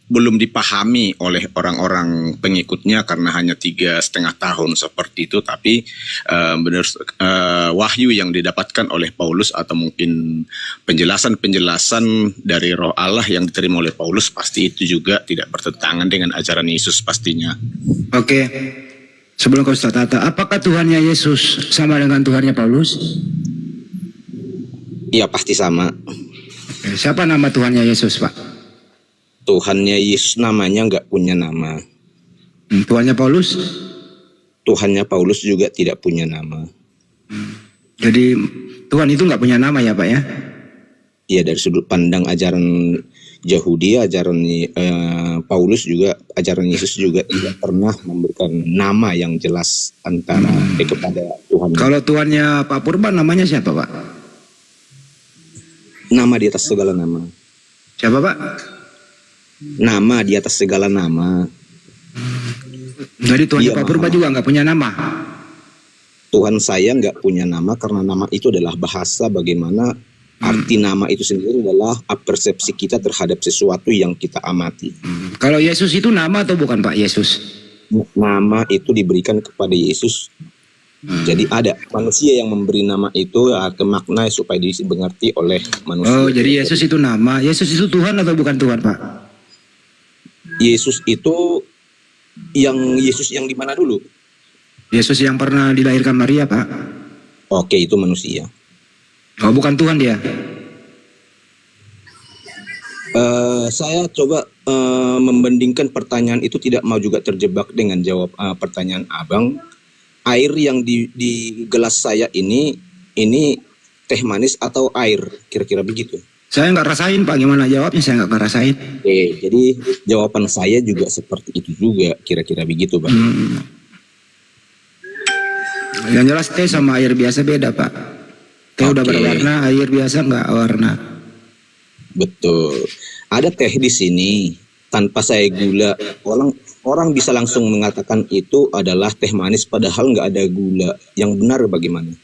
belum dipahami oleh orang-orang pengikutnya karena hanya 3,5 tahun seperti itu, tapi wahyu yang didapatkan oleh Paulus atau mungkin penjelasan-penjelasan dari Roh Allah yang diterima oleh Paulus pasti itu juga tidak bertentangan dengan ajaran Yesus pastinya. Oke, sebelum kau tata, apakah Tuhannya Yesus sama dengan Tuhannya Paulus? Iya pasti sama. Siapa nama Tuhannya Yesus, Pak? Tuhannya Yesus namanya nggak punya nama. Tuhannya Paulus? Tuhannya Paulus juga tidak punya nama. Jadi Tuhan itu nggak punya nama ya, Pak ya? Ya, dari sudut pandang ajaran Yahudi, ajaran Paulus juga, ajaran Yesus juga tidak pernah memberikan nama yang jelas antara kepada Tuhan. Kalau Tuhannya Pak Purba namanya siapa, Pak? Nama di atas segala nama. Siapa, Pak? Nama di atas segala nama. Jadi Tuhannya Pak Purba juga nggak punya nama? Tuhan saya nggak punya nama karena nama itu adalah bahasa bagaimana arti nama itu sendiri adalah persepsi kita terhadap sesuatu yang kita amati. Kalau Yesus itu nama atau bukan, Pak Yesus? Nama itu diberikan kepada Yesus. Jadi ada manusia yang memberi nama itu ke makna supaya dimengerti oleh manusia. Oh, jadi Yesus itu nama. Yesus itu Tuhan atau bukan Tuhan, Pak? Yesus itu Yesus yang di mana dulu? Yesus yang pernah dilahirkan Maria, Pak. Oke, itu manusia. Oh, bukan Tuhan dia. Saya coba membandingkan pertanyaan itu, tidak mau juga terjebak dengan jawab pertanyaan Abang. Air yang di gelas saya ini teh manis atau air, kira-kira begitu. Saya nggak rasain, Pak. Gimana jawabnya? Saya nggak ngerasain. Oke, jadi jawaban saya juga seperti itu juga, kira-kira begitu, Pak. Yang jelas teh sama air biasa beda, Pak. Teh udah berwarna, air biasa nggak warna. Betul. Ada teh di sini tanpa saya gula. Orang bisa langsung mengatakan itu adalah teh manis padahal nggak ada gula. Yang benar bagaimana?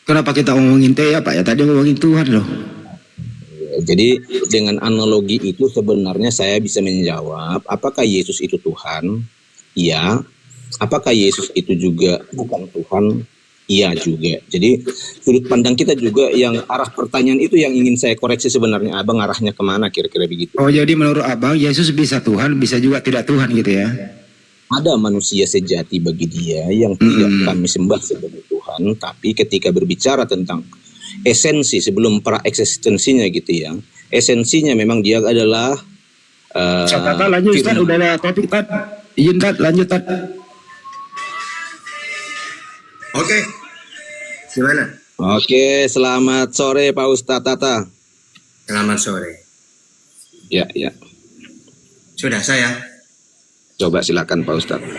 Kenapa kita ngomongin teh ya, Pak? Ya tadi ngomongin Tuhan loh. Jadi dengan analogi itu sebenarnya saya bisa menjawab, apakah Yesus itu Tuhan? Iya. Apakah Yesus itu juga bukan Tuhan? Iya juga. Jadi sudut pandang kita juga yang arah pertanyaan itu yang ingin saya koreksi sebenarnya. Abang arahnya kemana kira-kira begitu? Oh, jadi menurut Abang Yesus bisa Tuhan, bisa juga tidak Tuhan gitu ya? Ada manusia sejati bagi dia yang tidak kami sembah sebagai Tuhan, tapi ketika berbicara tentang esensi sebelum pra eksistensinya gitu ya, esensinya memang dia adalah Kata lanjut Ustaz, udah ada topik Tad. Izin Tad, lanjut Tad. Oke, gimana? Oke, selamat sore Pak Ustadz Tata. Selamat sore. Ya. Sudah saya. Coba silakan Pak Ustadz.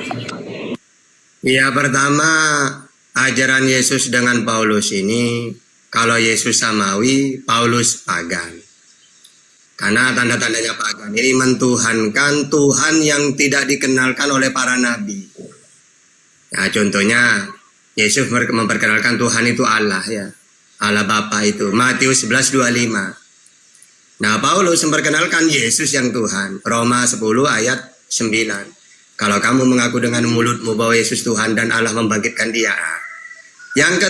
Ya, pertama ajaran Yesus dengan Paulus ini, kalau Yesus samawi, Paulus pagan. Karena tanda-tandanya pagan ini mentuhankan Tuhan yang tidak dikenalkan oleh para nabi. Nah, contohnya Yesus memperkenalkan Tuhan itu Allah ya. Allah Bapa itu. Matius 11:25. Nah, Paulus memperkenalkan Yesus yang Tuhan. Roma 10 ayat 9. Kalau kamu mengaku dengan mulutmu bahwa Yesus Tuhan dan Allah membangkitkan dia. Yang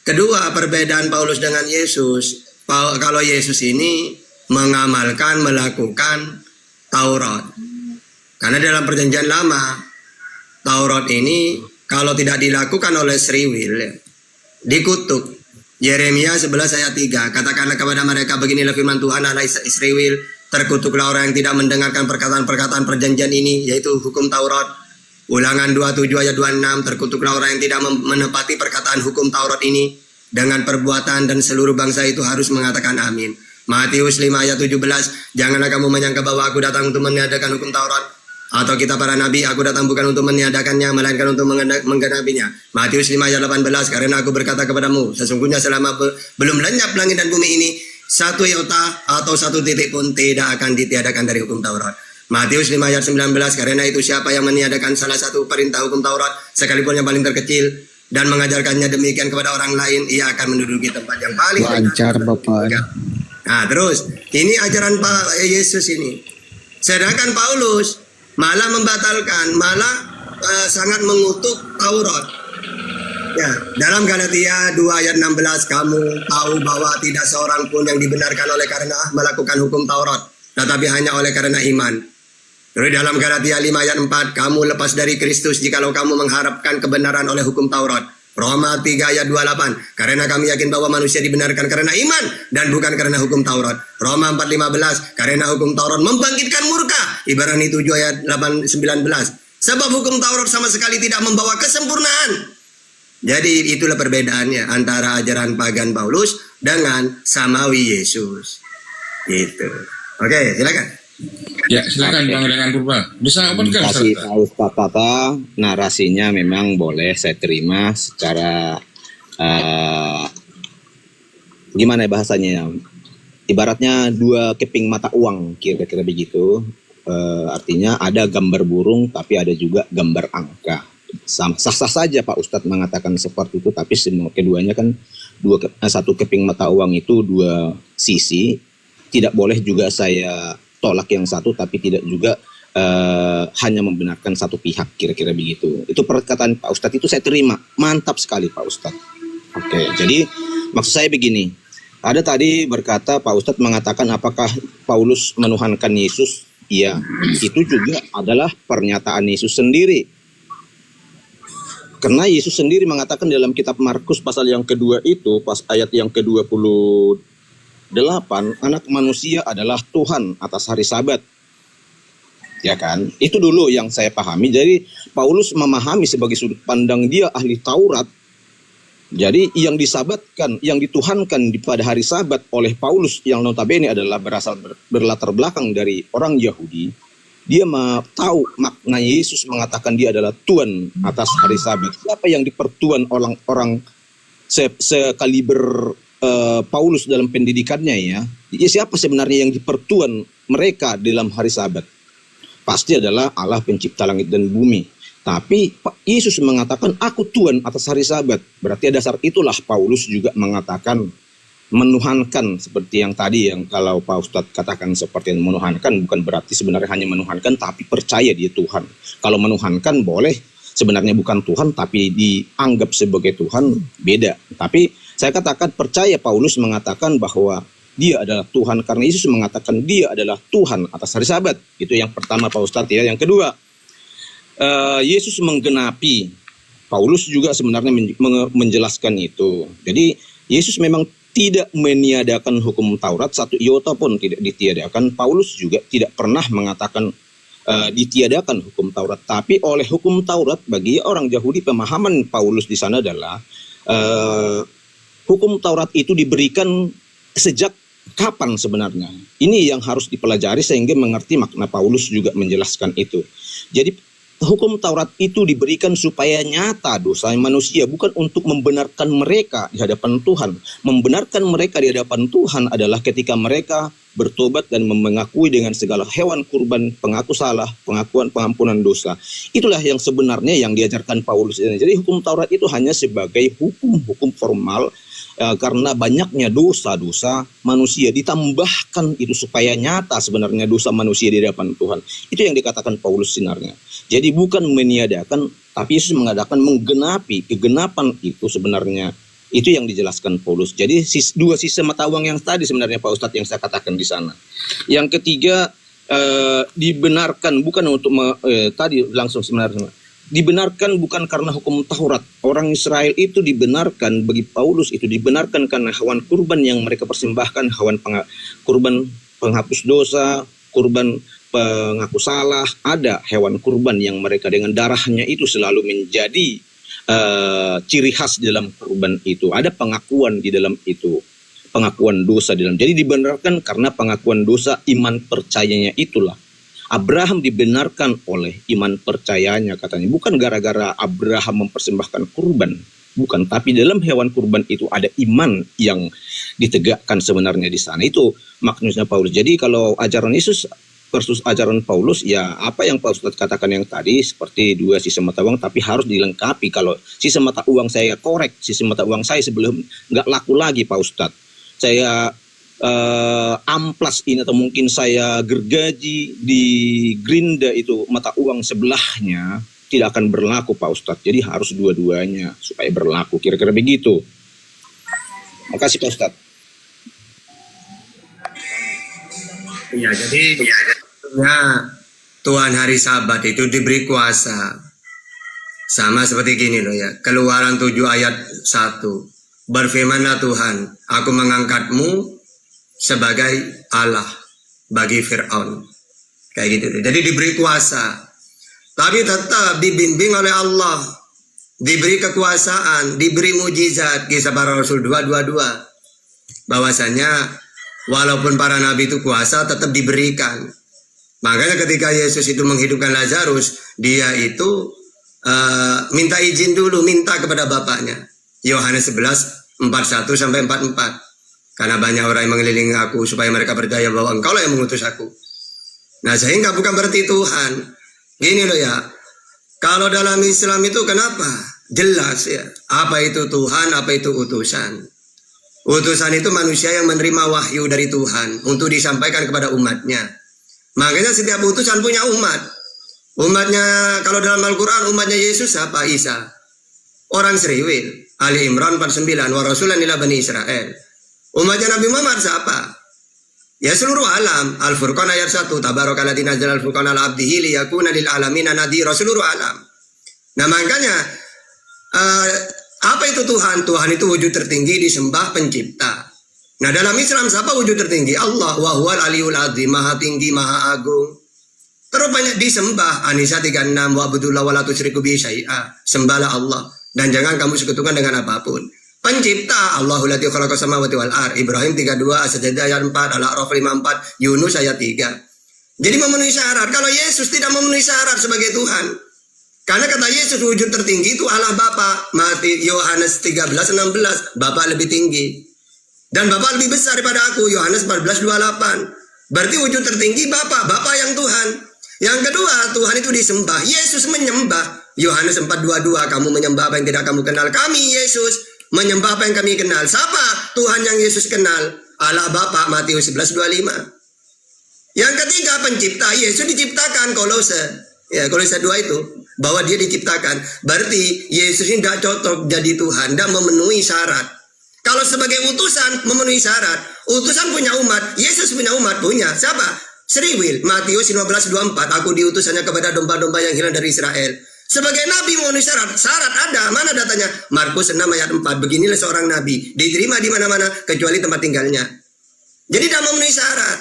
kedua perbedaan Paulus dengan Yesus. Kalau Yesus ini melakukan Taurat. Karena dalam perjanjian lama, Taurat ini kalau tidak dilakukan oleh Sri Will, dikutuk. Yeremia 11 ayat 3. Katakanlah kepada mereka, beginilah firman Tuhan Allah Israel, terkutuklah orang yang tidak mendengarkan perkataan-perkataan perjanjian ini, yaitu hukum Taurat. Ulangan 27 ayat 26. Terkutuklah orang yang tidak menepati perkataan hukum Taurat ini dengan perbuatan, dan seluruh bangsa itu harus mengatakan amin. Matius 5 ayat 17. Janganlah kamu menyangka bahwa aku datang untuk meniadakan hukum Taurat atau kitab para nabi. Aku datang bukan untuk meniadakannya, melainkan untuk menggenapinya. Matius 5 ayat 18. Karena aku berkata kepadamu, sesungguhnya selama belum lenyap langit dan bumi ini, satu iota atau satu titik pun tidak akan ditiadakan dari hukum Taurat. Matius 5 ayat 19. Karena itu siapa yang meniadakan salah satu perintah hukum Taurat, sekalipun yang paling terkecil, dan mengajarkannya demikian kepada orang lain, ia akan menduduki tempat yang paling lancar Bapak. Nah terus, ini ajaran Pak Yesus ini. Sedangkan Paulus malah membatalkan, malah sangat mengutuk Taurat. Ya, dalam Galatia 2 ayat 16, kamu tahu bahwa tidak seorang pun yang dibenarkan oleh karena melakukan hukum Taurat, tetapi hanya oleh karena iman. Terus dalam Galatia 5 ayat 4, kamu lepas dari Kristus jikalau kamu mengharapkan kebenaran oleh hukum Taurat. Roma 3 ayat 28, karena kami yakin bahwa manusia dibenarkan karena iman dan bukan karena hukum Taurat. Roma 4:15, karena hukum Taurat membangkitkan murka. Ibrani 7 ayat 8-19, sebab hukum Taurat sama sekali tidak membawa kesempurnaan. Jadi itulah perbedaannya antara ajaran pagan Paulus dengan samawi Yesus. Gitu. Oke, silakan. Ya, silakan Bang Dengan Purba. Bisa podcast. Kasih tahu kata narasinya memang boleh saya terima secara gimana ya bahasanya? Ibaratnya dua keping mata uang, kira-kira begitu. Artinya ada gambar burung tapi ada juga gambar angka. Sah-sah saja Pak Ustadz mengatakan seperti itu, tapi semua keduanya kan satu keping mata uang itu dua sisi. Tidak boleh juga saya tolak yang satu, tapi tidak juga hanya membenarkan satu pihak, kira-kira begitu. Itu perkataan Pak Ustadz itu saya terima, mantap sekali Pak Ustadz. Oke, jadi maksud saya begini, ada tadi berkata Pak Ustadz mengatakan apakah Paulus menuhankan Yesus? Iya, itu juga adalah pernyataan Yesus sendiri. Karena Yesus sendiri mengatakan dalam kitab Markus pasal yang kedua itu, pas ayat yang ke-28, anak manusia adalah Tuhan atas hari Sabat. Ya kan? Itu dulu yang saya pahami. Jadi Paulus memahami sebagai sudut pandang dia ahli Taurat. Jadi yang disabatkan, yang dituhankan pada hari Sabat oleh Paulus yang notabene adalah berlatar belakang dari orang Yahudi. Dia tahu makna Yesus mengatakan dia adalah Tuhan atas hari Sabat. Siapa yang dipertuan orang-orang sekaliber Paulus dalam pendidikannya ya? Siapa sebenarnya yang dipertuan mereka dalam hari Sabat? Pasti adalah Allah pencipta langit dan bumi. Tapi Yesus mengatakan aku Tuhan atas hari Sabat. Berarti dasar itulah Paulus juga mengatakan menuhankan seperti yang tadi yang kalau Pak Ustadz katakan seperti yang menuhankan bukan berarti sebenarnya hanya menuhankan tapi percaya dia Tuhan. Kalau menuhankan boleh sebenarnya bukan Tuhan tapi dianggap sebagai Tuhan beda. Tapi saya katakan percaya Paulus mengatakan bahwa dia adalah Tuhan karena Yesus mengatakan dia adalah Tuhan atas hari Sabat. Itu yang pertama Pak Ustadz ya. Yang kedua Yesus menggenapi. Paulus juga sebenarnya menjelaskan itu. Jadi Yesus memang tidak meniadakan hukum Taurat, satu iota pun tidak ditiadakan. Paulus juga tidak pernah mengatakan ditiadakan hukum Taurat. Tapi oleh hukum Taurat bagi orang Yahudi pemahaman Paulus di sana adalah hukum Taurat itu diberikan sejak kapan sebenarnya. Ini yang harus dipelajari sehingga mengerti makna Paulus juga menjelaskan itu. Jadi hukum Taurat itu diberikan supaya nyata dosa manusia, bukan untuk membenarkan mereka di hadapan Tuhan. Membenarkan mereka di hadapan Tuhan adalah ketika mereka bertobat dan mengakui dengan segala hewan kurban pengaku salah, pengakuan pengampunan dosa. Itulah yang sebenarnya yang diajarkan Paulus. Jadi hukum Taurat itu hanya sebagai hukum formal karena banyaknya dosa-dosa manusia, ditambahkan itu supaya nyata sebenarnya dosa manusia di hadapan Tuhan. Itu yang dikatakan Paulus sebenarnya. Jadi bukan meniadakan, tapi Yesus mengadakan menggenapi. Kegenapan itu sebenarnya itu yang dijelaskan Paulus. Jadi dua sisi mata uang yang tadi sebenarnya Pak Ustadz yang saya katakan di sana. Yang ketiga dibenarkan bukan untuk tadi langsung sebenarnya dibenarkan bukan karena hukum Taurat. Orang Israel itu dibenarkan, bagi Paulus itu dibenarkan karena hewan kurban yang mereka persembahkan, hewan kurban penghapus dosa, kurban pengaku salah, ada hewan kurban yang mereka dengan darahnya itu selalu menjadi ciri khas di dalam kurban itu. Ada pengakuan di dalam itu, pengakuan dosa di dalam. Jadi dibenarkan karena pengakuan dosa, iman percayanya itulah. Abraham dibenarkan oleh iman percayanya katanya. Bukan gara-gara Abraham mempersembahkan kurban. Bukan, tapi dalam hewan kurban itu ada iman yang ditegakkan sebenarnya di sana. Itu maknanya Paulus. Jadi kalau ajaran Yesus versus ajaran Paulus, ya apa yang Pak Ustadz katakan yang tadi seperti dua sisi mata uang, tapi harus dilengkapi. Kalau sisi mata uang saya korek, sisi mata uang saya sebelum nggak laku lagi Pak Ustadz. Saya amplas ini atau mungkin saya gergaji di gerinda itu mata uang sebelahnya, tidak akan berlaku Pak Ustadz. Jadi harus dua-duanya supaya berlaku, kira-kira begitu. Makasih Pak Ustadz. Ya, jadi Tuhan hari Sabat itu diberi kuasa. Sama seperti gini loh ya. Keluaran 7 ayat 1. Berfirmanlah Tuhan, aku mengangkatmu sebagai Allah bagi Fir'aun. Kayak gitu. Jadi diberi kuasa. Tapi tetap dibimbing oleh Allah. Diberi kekuasaan, diberi mujizat. Kisah para Rasul 2:22. Bahwasanya walaupun para nabi itu kuasa tetap diberikan. Makanya ketika Yesus itu menghidupkan Lazarus, dia itu minta izin dulu, minta kepada Bapaknya. Yohanes 11:41 sampai 44. Karena banyak orang yang mengelilingi aku supaya mereka percaya bahwa engkau lah yang mengutus aku. Nah, sehingga bukan berarti Tuhan. Gini loh ya. Kalau dalam Islam itu kenapa? Jelas ya. Apa itu Tuhan, apa itu utusan. Utusan itu manusia yang menerima wahyu dari Tuhan untuk disampaikan kepada umatnya. Makanya setiap utusan punya umat. Umatnya, kalau dalam Al-Quran, umatnya Yesus siapa? Isa. Orang Seriwil. Ali Imran 49. Wa rasulan ila Bani Israel. Umatnya Nabi Muhammad siapa? Ya seluruh alam. Al-Furqan ayat 1. Tabarakalladzi nazzala al-Furqan ala abdihi liyakuna lil alamina nadhira, seluruh alam. Nah makanya apa itu Tuhan? Tuhan itu wujud tertinggi, disembah, pencipta. Nah dalam Islam siapa wujud tertinggi? Allah wa huwal aliyul azim, maha tinggi, maha agung. Terus banyak disembah. An-Nisa 36. Wa abdullah wa la tusyriku bihi syai'a. Sembahlah Allah dan jangan kamu sekutukan dengan apapun. Pencipta, Allahul ladzi khalaqa samawati wal ardh. Ibrahim 32, As-Sajdah ayat 4, Al-A'raf 54, Yunus ayat 3. Jadi memenuhi syarat. Kalau Yesus tidak memenuhi syarat sebagai Tuhan. Karena kata Yesus wujud tertinggi itu Allah Bapa. Mati Yohanes 13:16, Bapa lebih tinggi. Dan Bapa lebih besar daripada aku, Yohanes 14:28. Berarti wujud tertinggi Bapa, Bapa yang Tuhan. Yang kedua, Tuhan itu disembah. Yesus menyembah. Yohanes 4:22, kamu menyembah apa yang tidak kamu kenal. Kami Yesus menyembah apa yang kami kenal. Siapa Tuhan yang Yesus kenal? Allah Bapa, Matius 11:25. Yang ketiga, pencipta. Yesus diciptakan, Kolose. Ya, Kolose 2 itu. Bahwa dia diciptakan. Berarti Yesus ini tidak cocok jadi Tuhan. Tidak memenuhi syarat. Kalau sebagai utusan, memenuhi syarat. Utusan punya umat. Yesus punya umat. Punya. Siapa? Seriwil. Matius 15:24. Aku diutus hanya kepada domba-domba yang hilang dari Israel. Sebagai nabi memenuhi syarat. Syarat ada. Mana datanya? Markus 6 ayat 4. Beginilah seorang nabi. Diterima di mana-mana kecuali tempat tinggalnya. Jadi tidak memenuhi syarat.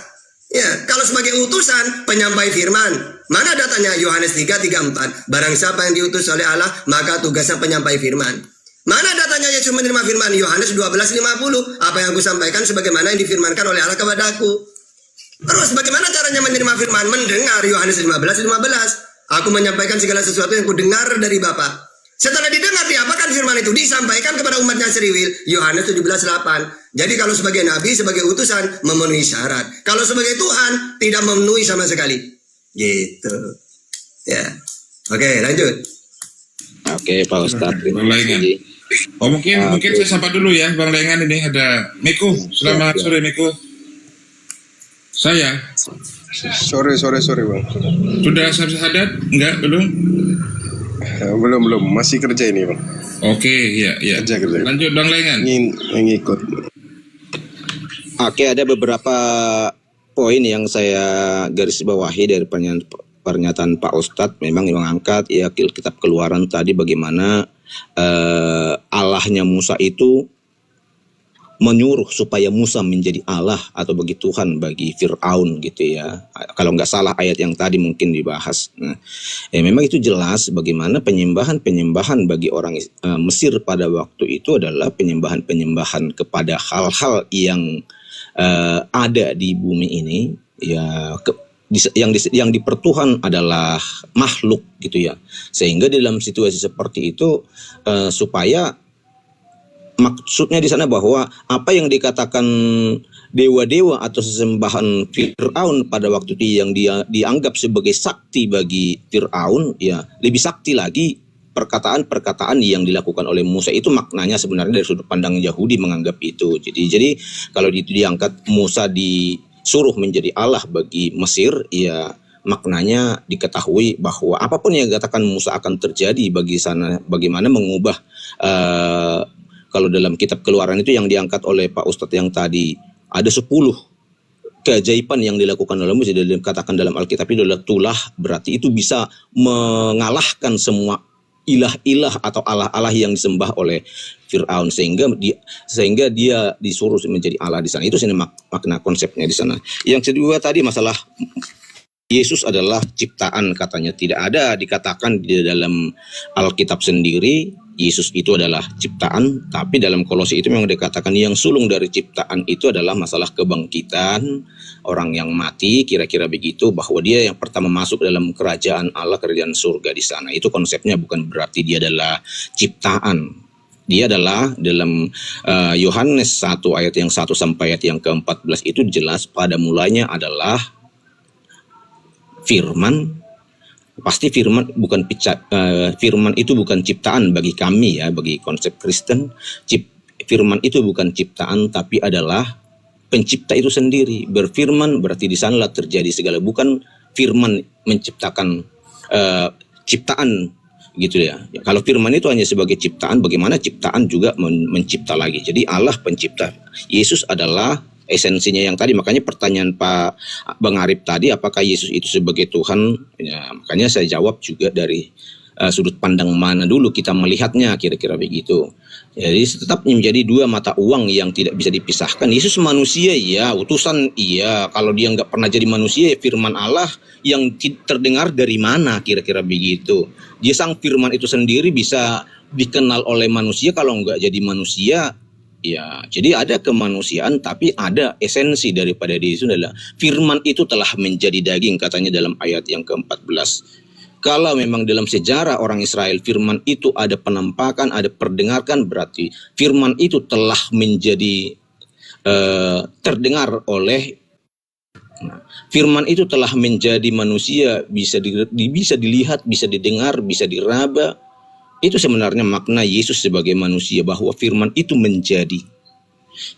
Ya, kalau sebagai utusan, penyampai firman. Mana datanya? Yohanes 3:34. Barang siapa yang diutus oleh Allah, maka tugasnya penyampai firman. Mana datanya Yesus menerima firman? Yohanes 12:50. Apa yang aku sampaikan sebagaimana yang difirmankan oleh Allah kepada aku. Terus bagaimana caranya menerima firman? Mendengar. Yohanes 15:15. Aku menyampaikan segala sesuatu yang kudengar dari Bapa. Setelah didengar, diapakan firman itu? Disampaikan kepada umatnya Seriwil. Yohanes 17:8. Jadi kalau sebagai nabi, sebagai utusan, memenuhi syarat. Kalau sebagai Tuhan, tidak memenuhi sama sekali. Gitu. Ya. Oke, lanjut. Oke, Pak Ustadz. Terima Bang Lengan. kasih. Oh mungkin saya sapa dulu ya Bang Lengan, ini ada Miko. Selamat sore Miko. Saya. Sore Bang. Sudah syahadat? Enggak, belum? Belum, masih kerja ini Bang. Oke, ya. Kerja. Lanjut Bang Lengan. Ingin ngikut. Oke, ada beberapa poin yang saya garis bawahi dari pernyataan Pak Ustadz. Memang mengangkat ya kitab Keluaran tadi bagaimana Allahnya Musa itu menyuruh supaya Musa menjadi Allah atau bagi Tuhan bagi Fir'aun gitu ya. Kalau nggak salah ayat yang tadi mungkin dibahas. Nah, memang itu jelas bagaimana penyembahan bagi orang Mesir pada waktu itu adalah penyembahan kepada hal-hal yang ada di bumi ini ya. Yang dipertuhan adalah makhluk gitu ya. Sehingga dalam situasi seperti itu supaya maksudnya di sana bahwa apa yang dikatakan dewa-dewa atau sesembahan Fir'aun pada waktu itu yang dia dianggap sebagai sakti bagi Fir'aun ya lebih sakti lagi perkataan-perkataan yang dilakukan oleh Musa itu maknanya sebenarnya dari sudut pandang Yahudi menganggap itu. Jadi kalau itu diangkat Musa disuruh menjadi Allah bagi Mesir, ya maknanya diketahui bahwa apapun yang dikatakan Musa akan terjadi bagi sana, bagaimana mengubah kalau dalam kitab Keluaran itu yang diangkat oleh Pak Ustadz yang tadi ada 10 keajaiban yang dilakukan oleh Musa, dikatakan dalam Alkitab itu adalah tulah, berarti itu bisa mengalahkan semua ilah-ilah atau Allah-Allah yang disembah oleh Fir'aun, sehingga dia disuruh menjadi Allah di sana. Itu sini makna konsepnya di sana. Yang kedua tadi masalah Yesus adalah ciptaan, katanya tidak ada dikatakan di dalam Alkitab sendiri Yesus itu adalah ciptaan, tapi dalam Kolose itu memang dikatakan yang sulung dari ciptaan itu adalah masalah kebangkitan orang yang mati, kira-kira begitu, bahwa dia yang pertama masuk dalam kerajaan Allah, kerajaan surga di sana. Itu konsepnya, bukan berarti dia adalah ciptaan. Dia adalah dalam Yohanes 1 ayat yang 1 sampai ayat yang ke-14 itu jelas pada mulanya adalah firman. Pasti firman itu bukan ciptaan bagi kami ya, bagi konsep Kristen. Firman itu bukan ciptaan tapi adalah pencipta itu sendiri. Berfirman berarti di sanalah terjadi segala, bukan firman menciptakan ciptaan gitu ya. Kalau firman itu hanya sebagai ciptaan, bagaimana ciptaan juga mencipta lagi. Jadi Allah pencipta. Yesus adalah esensinya yang tadi, makanya pertanyaan Pak Bang Arif tadi, apakah Yesus itu sebagai Tuhan? Ya, makanya saya jawab juga dari sudut pandang mana dulu kita melihatnya, kira-kira begitu. Jadi tetap menjadi dua mata uang yang tidak bisa dipisahkan. Yesus manusia, ya, utusan, iya. Kalau dia nggak pernah jadi manusia, ya firman Allah yang terdengar dari mana, kira-kira begitu. Dia sang firman itu sendiri bisa dikenal oleh manusia, kalau nggak jadi manusia, ya, jadi ada kemanusiaan tapi ada esensi daripada diri itu adalah firman itu telah menjadi daging, katanya dalam ayat yang ke-14. Kalau memang dalam sejarah orang Israel firman itu ada penampakan, ada perdengarkan, berarti firman itu telah menjadi terdengar oleh firman itu telah menjadi manusia, bisa dilihat, bisa didengar, bisa diraba. Itu sebenarnya makna Yesus sebagai manusia, bahwa firman itu menjadi.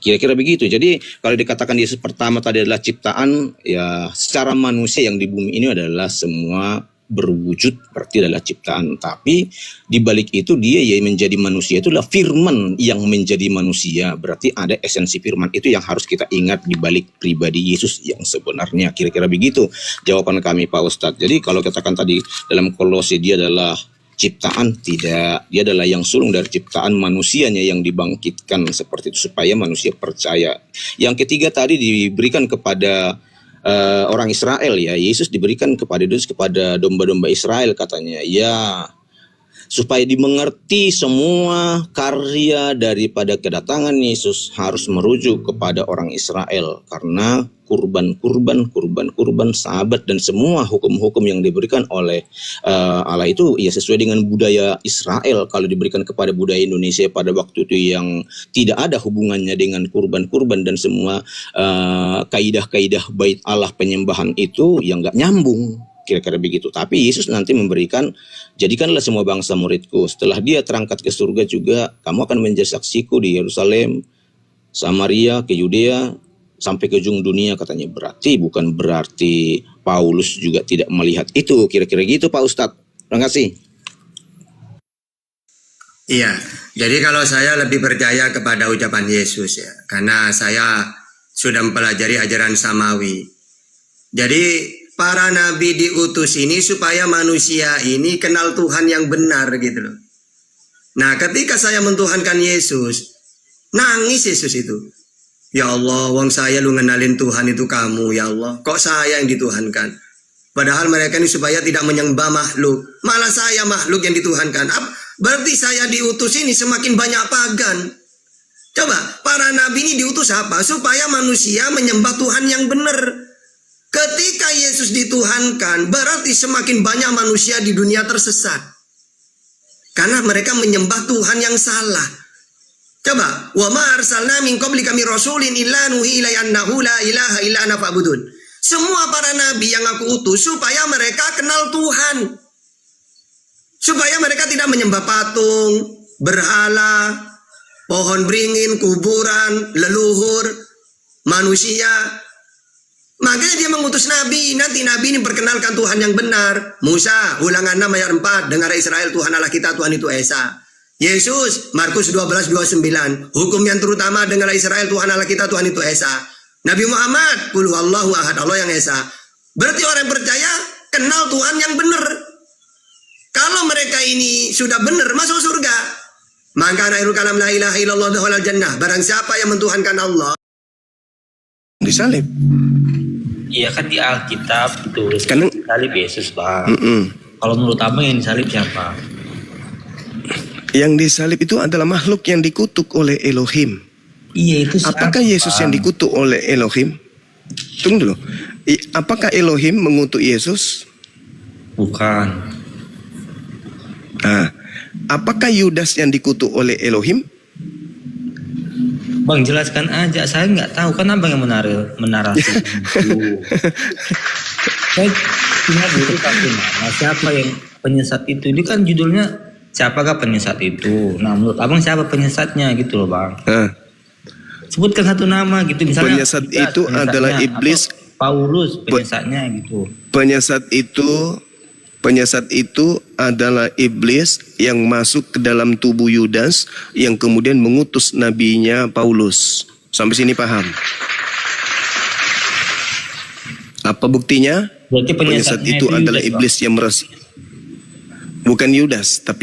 Kira-kira begitu. Jadi kalau dikatakan Yesus pertama tadi adalah ciptaan, ya secara manusia yang di bumi ini adalah semua berwujud, berarti adalah ciptaan. Tapi di balik itu dia yang menjadi manusia, itu adalah firman yang menjadi manusia. Berarti ada esensi firman itu yang harus kita ingat di balik pribadi Yesus yang sebenarnya. Kira-kira begitu jawaban kami Pak Ustadz. Jadi kalau katakan tadi dalam Kolose dia adalah ciptaan, tidak, dia adalah yang sulung dari ciptaan, manusianya yang dibangkitkan seperti itu supaya manusia percaya. Yang ketiga tadi diberikan kepada orang Israel, ya, Yesus diberikan kepada domba-domba Israel, katanya, ya, supaya dimengerti semua karya daripada kedatangan Yesus harus merujuk kepada orang Israel, karena kurban, sahabat dan semua hukum-hukum yang diberikan oleh Allah itu ya sesuai dengan budaya Israel. Kalau diberikan kepada budaya Indonesia pada waktu itu yang tidak ada hubungannya dengan kurban dan semua kaidah-kaidah bait Allah, penyembahan itu yang nggak nyambung, kira-kira begitu. Tapi Yesus nanti memberikan, jadikanlah semua bangsa muridku. Setelah dia terangkat ke surga juga, kamu akan menjadi saksiku di Yerusalem, Samaria, ke Yudea, sampai ke ujung dunia, katanya. Bukan berarti Paulus juga tidak melihat itu, kira-kira gitu Pak Ustadz. Terima kasih. Iya, jadi kalau saya lebih percaya kepada ucapan Yesus ya, karena saya sudah mempelajari ajaran Samawi. Jadi para nabi diutus ini supaya manusia ini kenal Tuhan yang benar gitu loh. Nah, ketika saya mentuhankan Yesus, nangis Yesus itu. Ya Allah, wong saya lu ngenalin Tuhan itu kamu, ya Allah. Kok saya yang dituhankan? Padahal mereka ini supaya tidak menyembah makhluk. Malah saya makhluk yang dituhankan. Berarti saya diutus ini semakin banyak pagan. Coba, para nabi ini diutus apa? Supaya manusia menyembah Tuhan yang benar. Ketika Yesus dituhankan, berarti semakin banyak manusia di dunia tersesat. Karena mereka menyembah Tuhan yang salah. Coba, wa ma arsalna min qablika min rasulin illa nuhi ilaihi annahu la ilaha illa ana fa'budun. Semua para nabi yang aku utus supaya mereka kenal Tuhan. Supaya mereka tidak menyembah patung, berhala, pohon beringin, kuburan, leluhur, manusia. Makanya dia mengutus Nabi. Nanti Nabi ini perkenalkan Tuhan yang benar. Musa, Ulangan 6 ayat 4. Dengar Israel, Tuhan Allah kita, Tuhan itu Esa. Yesus, Markus 12:29. Hukum yang terutama, dengar Israel, Tuhan Allah kita, Tuhan itu Esa. Nabi Muhammad, Qul huwallahu ahad, Allah yang Esa. Berarti orang yang percaya kenal Tuhan yang benar. Kalau mereka ini sudah benar, masuk surga. Maka akhirul kalam la ilaha illallah dakhalal jannah. Barang siapa yang mentuhankan Allah, Disalib. Iya kan di Alkitab ditulis Karena- salib Yesus, Bang. Mm-mm. Kalau menurut Abang yang disalib siapa? Yang disalib itu adalah makhluk yang dikutuk oleh Elohim. Iya itu siapa? Apakah Yesus yang dikutuk oleh Elohim? Tunggu dulu. Apakah Elohim mengutuk Yesus? Bukan. Nah, apakah Yudas yang dikutuk oleh Elohim? Bang jelaskan aja, saya nggak tahu kan Abang yang menarasi itu. Saya cuma butuh satu nama. Siapa yang penyesat itu? Ini kan judulnya siapakah penyesat itu? Nah menurut Abang siapa penyesatnya gitu loh, Bang? Nah, Sebutkan satu nama gitu misalnya. Penyesat Yudas itu penyesatnya, adalah iblis. atau Paulus penyesatnya gitu. Penyesat itu adalah iblis yang masuk ke dalam tubuh Yudas yang kemudian mengutus nabinya Paulus. Sampai sini paham? Apa buktinya? Berarti Penyesat penyesatnya itu adalah Yudas, Bang. iblis yang bukan Yudas, tapi